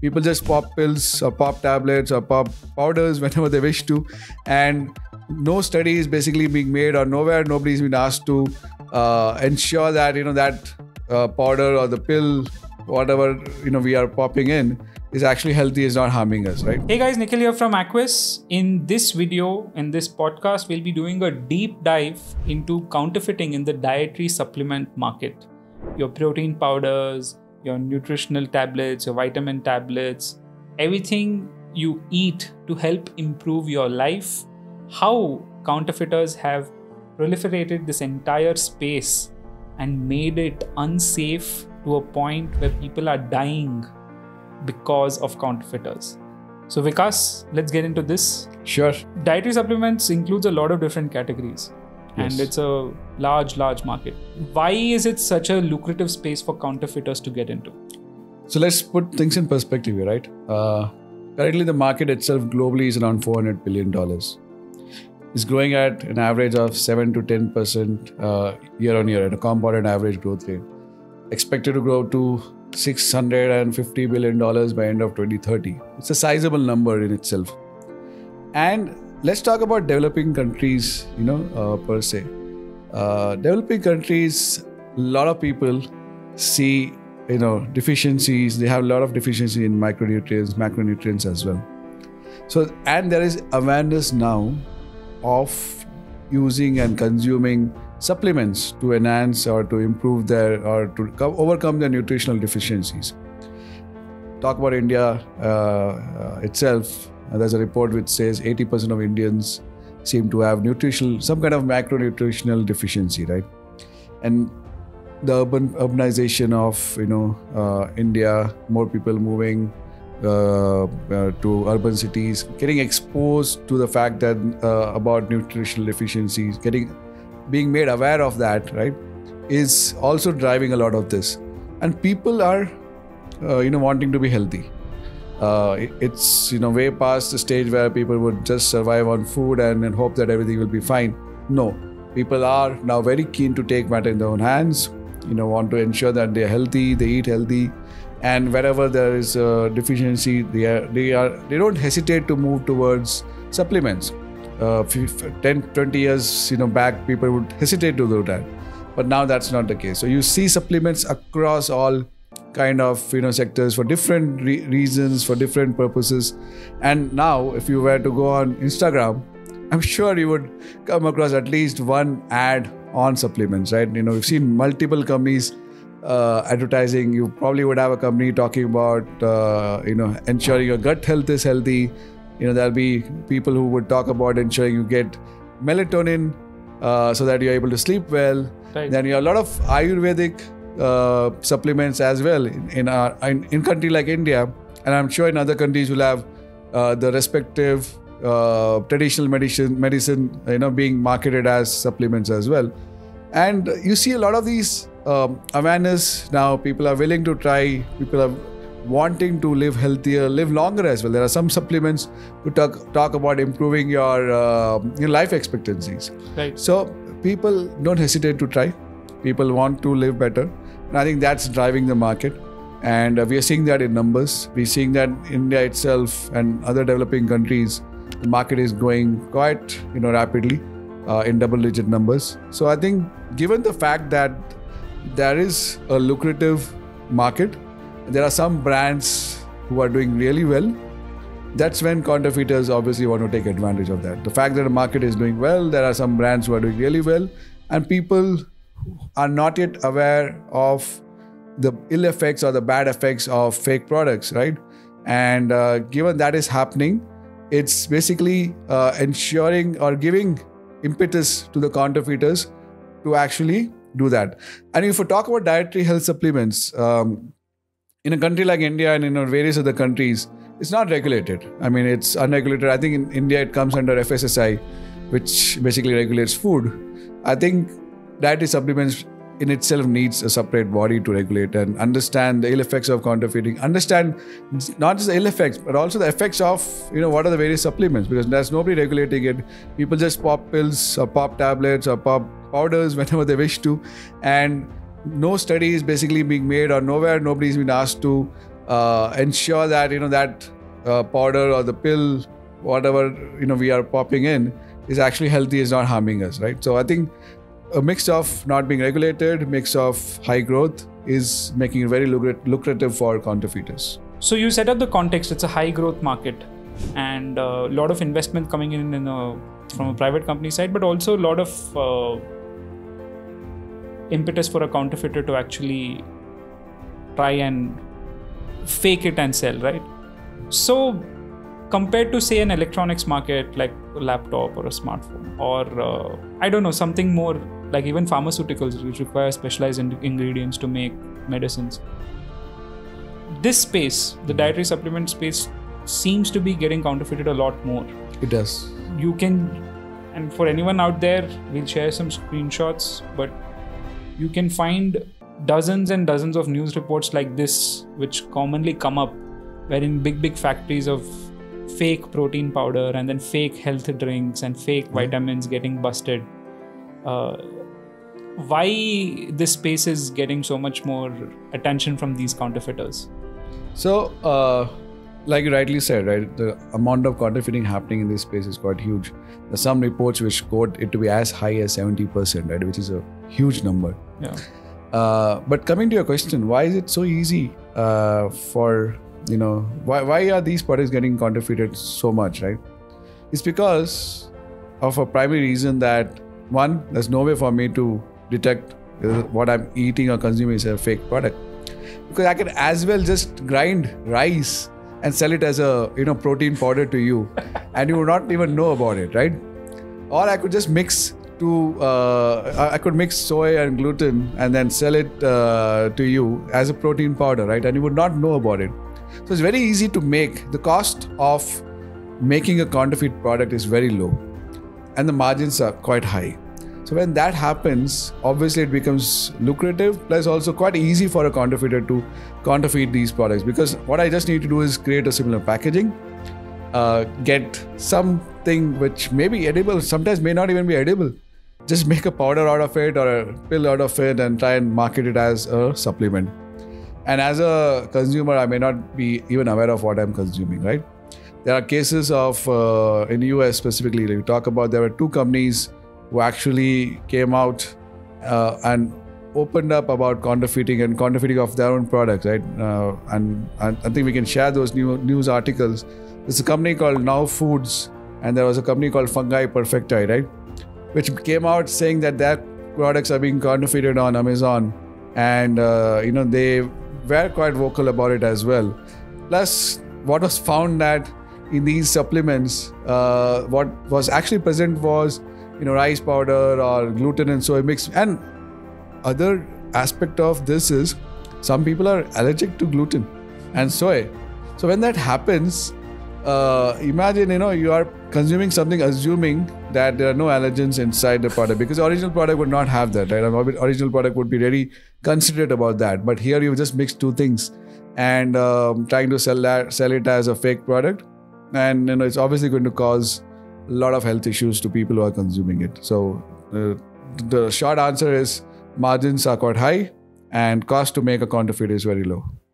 People just pop pills or pop tablets or pop powders whenever they wish to, and no study is basically being made, or nobody's been asked to ensure that that powder or the pill, whatever we are popping in, is actually healthy, is not harming us, right? Hey guys, Nikhil here from Acviss. In this video, in this podcast, we'll be doing a deep dive into counterfeiting in the dietary supplement market. Your protein powders, your nutritional tablets, your vitamin tablets, everything you eat to help improve your life. How counterfeiters have proliferated this entire space and made it unsafe to a point where people are dying because of counterfeiters. So Vikas, let's get into this. Sure. Dietary supplements includes a lot of different categories. Yes. And it's a large market. Why is it such a lucrative space for counterfeiters to get into? So let's put things in perspective here, right? Currently, the market itself globally is around $400 billion. It's growing at an average of 7 to 10% year on year at a compounded average growth rate. Expected to grow to $650 billion by end of 2030. It's a sizable number in itself. And let's talk about developing countries, per se. Developing countries, a lot of people see, deficiencies. They have a lot of deficiency in micronutrients, macronutrients as well. So, and there is awareness now of using and consuming supplements to enhance or to improve or to overcome their nutritional deficiencies. Talk about India itself. There's a report which says 80% of Indians seem to have some kind of macronutritional deficiency, right? And the urbanization of India, more people moving to urban cities, getting exposed to the fact that about nutritional deficiencies, being made aware of that, right, is also driving a lot of this. And people are, wanting to be healthy. It's way past the stage where people would just survive on food and hope that everything will be fine. No, people are now very keen to take matter in their own hands. Want to ensure that they're healthy, they eat healthy, and wherever there is a deficiency, they don't hesitate to move towards supplements. 10, 20 years back, people would hesitate to do that, but now that's not the case. So you see supplements across all kind of sectors for different reasons, for different purposes. And now if you were to go on Instagram, I'm sure you would come across at least one ad on supplements, right? We've seen multiple companies advertising. You probably would have a company talking about ensuring your gut health is healthy. There'll be people who would talk about ensuring you get melatonin so that you're able to sleep well. Right. Then you have a lot of Ayurvedic supplements as well in country like India, and I'm sure in other countries will have the respective traditional medicine being marketed as supplements as well. And you see a lot of these awareness now. People are willing to try. People are wanting to live healthier, live longer as well. There are some supplements who talk about improving your life expectancies. Right. So people don't hesitate to try. People want to live better. And I think that's driving the market. And we are seeing that in numbers. We're seeing that India itself and other developing countries, the market is growing quite rapidly in double-digit numbers. So I think given the fact that there is a lucrative market, there are some brands who are doing really well, that's when counterfeiters obviously want to take advantage of that. The fact that the market is doing well, there are some brands who are doing really well, and people are not yet aware of the ill effects or the bad effects of fake products, right? And given that is happening, it's basically ensuring or giving impetus to the counterfeiters to actually do that. And if we talk about dietary health supplements, in a country like India and in various other countries, it's not regulated. I mean, it's unregulated. I think in India it comes under FSSAI, which basically regulates food. I think dietary supplements in itself needs a separate body to regulate and understand the ill effects of counterfeiting. Understand not just the ill effects, but also the effects of, what are the various supplements, because there's nobody regulating it. People just pop pills or pop tablets or pop powders whenever they wish to. And no study is basically being made, or nobody's been asked to ensure that that powder or the pill, whatever we are popping in, is actually healthy, is not harming us, right? So I think a mix of not being regulated, mix of high growth is making it very lucrative for counterfeiters. So you set up the context. It's a high growth market, and a lot of investment coming in from a private company side, but also a lot of impetus for a counterfeiter to actually try and fake it and sell, right? So compared to, say, an electronics market like a laptop or a smartphone, or I don't know, something more like even pharmaceuticals, which require specialized ingredients to make medicines, this space, the dietary supplement space, seems to be getting counterfeited a lot more. It does. You can, and for anyone out there, we'll share some screenshots, but you can find dozens and dozens of news reports like this, which commonly come up, wherein big factories of fake protein powder and then fake health drinks and fake vitamins getting busted. Why this space is getting so much more attention from these counterfeiters? So, like you rightly said, right, the amount of counterfeiting happening in this space is quite huge. There's some reports which quote it to be as high as 70%, right, which is a huge number. Yeah. But coming to your question, why is it so easy for, why are these products getting counterfeited so much, right? It's because of a primary reason that, one, there's no way for me to detect what I'm eating or consuming is a fake product. Because I can as well just grind rice and sell it as a protein powder to you, and you would not even know about it, right? Or I could just mix I could mix soy and gluten and then sell it to you as a protein powder, right? And you would not know about it. So it's very easy to make. The cost of making a counterfeit product is very low, and the margins are quite high. So when that happens, obviously it becomes lucrative, plus also quite easy for a counterfeiter to counterfeit these products, because what I just need to do is create a similar packaging, get something which may be edible, sometimes may not even be edible, just make a powder out of it or a pill out of it and try and market it as a supplement. And as a consumer, I may not be even aware of what I'm consuming, right? There are cases of, in the US specifically, like we talk about, there were two companies who actually came out and opened up about counterfeiting of their own products, right? And I think we can share those news articles. There's a company called Now Foods, and there was a company called Fungi Perfecti, right? Which came out saying that their products are being counterfeited on Amazon, and they were quite vocal about it as well. Plus, what was found that in these supplements, what was actually present was rice powder or gluten and soy mix. And other aspect of this is some people are allergic to gluten and soy. So when that happens, imagine you are consuming something assuming that there are no allergens inside the product, because the original product would not have that, right? An original product would be very considerate about that. But here you've just mixed two things and trying to sell it as a fake product, and it's obviously going to cause a lot of health issues to people who are consuming it. So the short answer is margins are quite high and cost to make a counterfeit is very low.